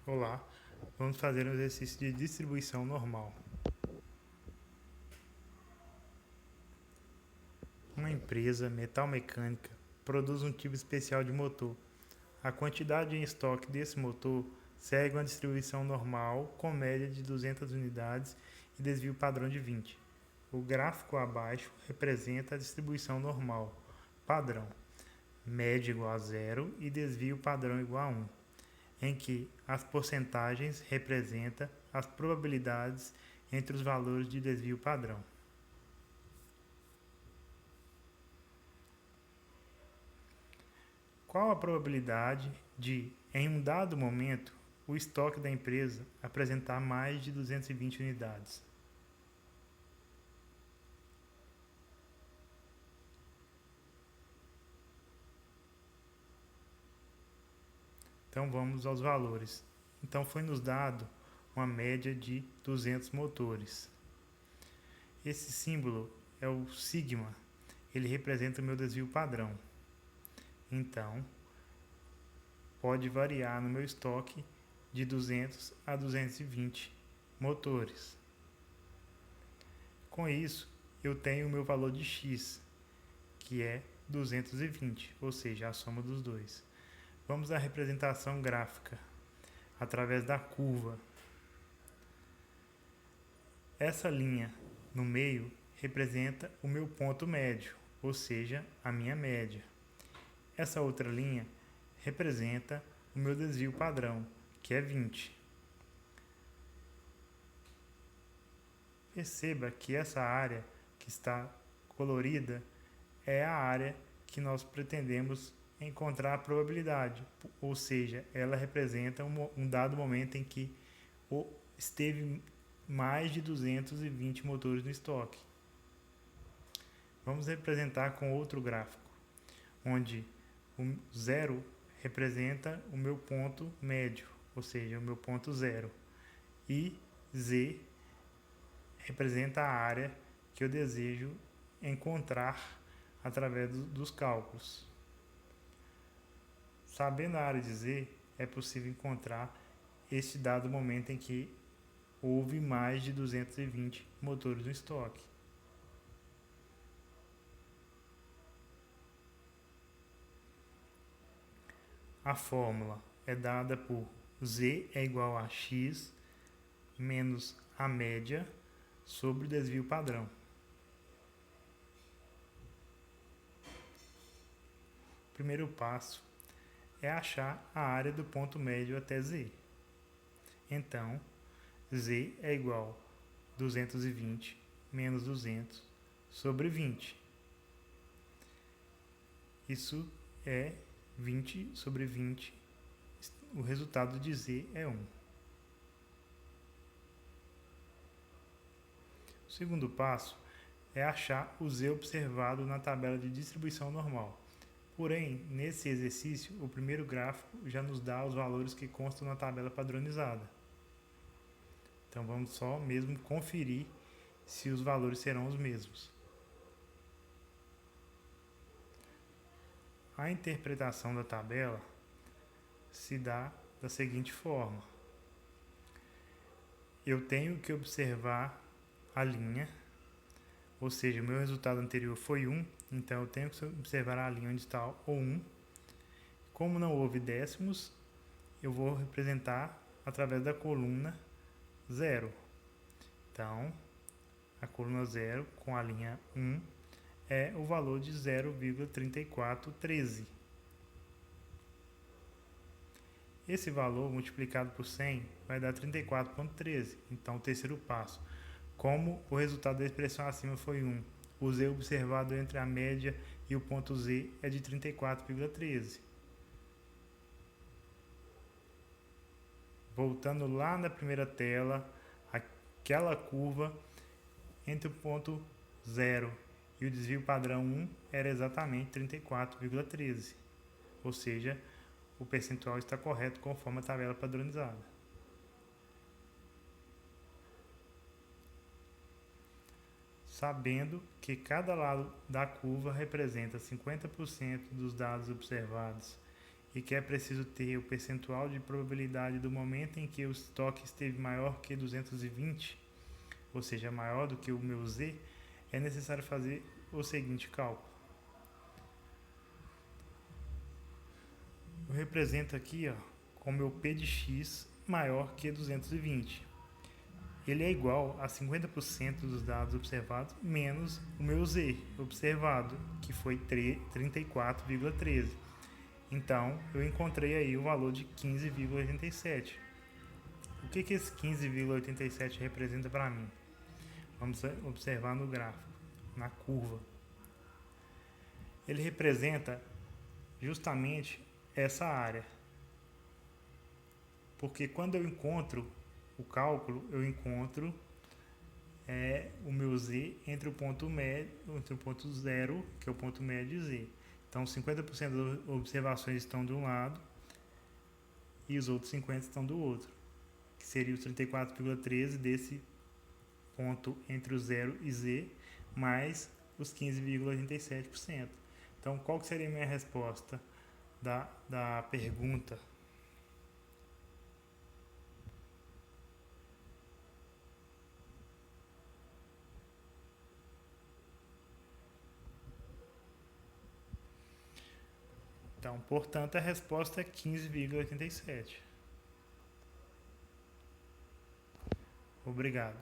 Olá, vamos fazer um exercício de distribuição normal. Uma empresa metalmecânica produz um tipo especial de motor. A quantidade em estoque desse motor segue uma distribuição normal com média de 200 unidades e desvio padrão de 20. O gráfico abaixo representa a distribuição normal, padrão, média igual a 0 e desvio padrão igual a 1, em que as porcentagens representam as probabilidades entre os valores de desvio padrão. Qual a probabilidade de, em um dado momento, o estoque da empresa apresentar mais de 220 unidades? Então vamos aos valores. Então foi nos dado uma média de 200 motores. Esse símbolo é o sigma, ele representa o meu desvio padrão. Então, pode variar no meu estoque de 200 a 220 motores. Com isso, eu tenho o meu valor de x, que é 220, ou seja, a soma dos dois. Vamos à representação gráfica, através da curva. Essa linha no meio representa o meu ponto médio, ou seja, a minha média. Essa outra linha representa o meu desvio padrão, que é 20. Perceba que essa área que está colorida é a área que nós pretendemos encontrar a probabilidade, ou seja, ela representa um dado momento em que esteve mais de 220 motores no estoque. Vamos representar com outro gráfico, onde o 0 representa o meu ponto médio, ou seja, o meu ponto 0, e Z representa a área que eu desejo encontrar através dos cálculos. Sabendo a área de Z, é possível encontrar este dado momento em que houve mais de 220 motores no estoque. A fórmula é dada por Z é igual a x menos a média sobre o desvio padrão. O primeiro passo é achar a área do ponto médio até Z. Então, Z é igual a 220 menos 200 sobre 20. Isso é 20 sobre 20. O resultado de Z é 1. O segundo passo é achar o Z observado na tabela de distribuição normal. Porém, nesse exercício, o primeiro gráfico já nos dá os valores que constam na tabela padronizada. Então vamos só mesmo conferir se os valores serão os mesmos. A interpretação da tabela se dá da seguinte forma: eu tenho que observar a linha, ou seja, o meu resultado anterior foi 1, então eu tenho que observar a linha onde está o 1. Como não houve décimos, eu vou representar através da coluna 0. Então, a coluna 0 com a linha 1 é o valor de 0,3413. Esse valor multiplicado por 100 vai dar 34,13. Então, o terceiro passo. Como o resultado da expressão acima foi 1, o Z observado entre a média e o ponto Z é de 34,13. Voltando lá na primeira tela, aquela curva entre o ponto 0 e o desvio padrão 1 era exatamente 34,13. Ou seja, o percentual está correto conforme a tabela padronizada. Sabendo que cada lado da curva representa 50% dos dados observados e que é preciso ter o percentual de probabilidade do momento em que o estoque esteve maior que 220, ou seja, maior do que o meu Z, é necessário fazer o seguinte cálculo. Eu represento aqui com meu P de x maior que 220. Ele é igual a 50% dos dados observados menos o meu Z observado, que foi 34,13. Então, eu encontrei aí o valor de 15,87. O que esse 15,87 representa para mim? Vamos observar no gráfico, na curva. Ele representa justamente essa área. Porque quando eu encontro o cálculo, eu encontro o meu Z entre o ponto médio, entre o ponto zero, que é o ponto médio, e Z. Então, 50% das observações estão de um lado e os outros 50% estão do outro, que seria os 34,13 desse ponto entre o 0 e Z, mais os 15,87%. Então, qual que seria a minha resposta da pergunta? Então, portanto, a resposta é 15,87. Obrigado.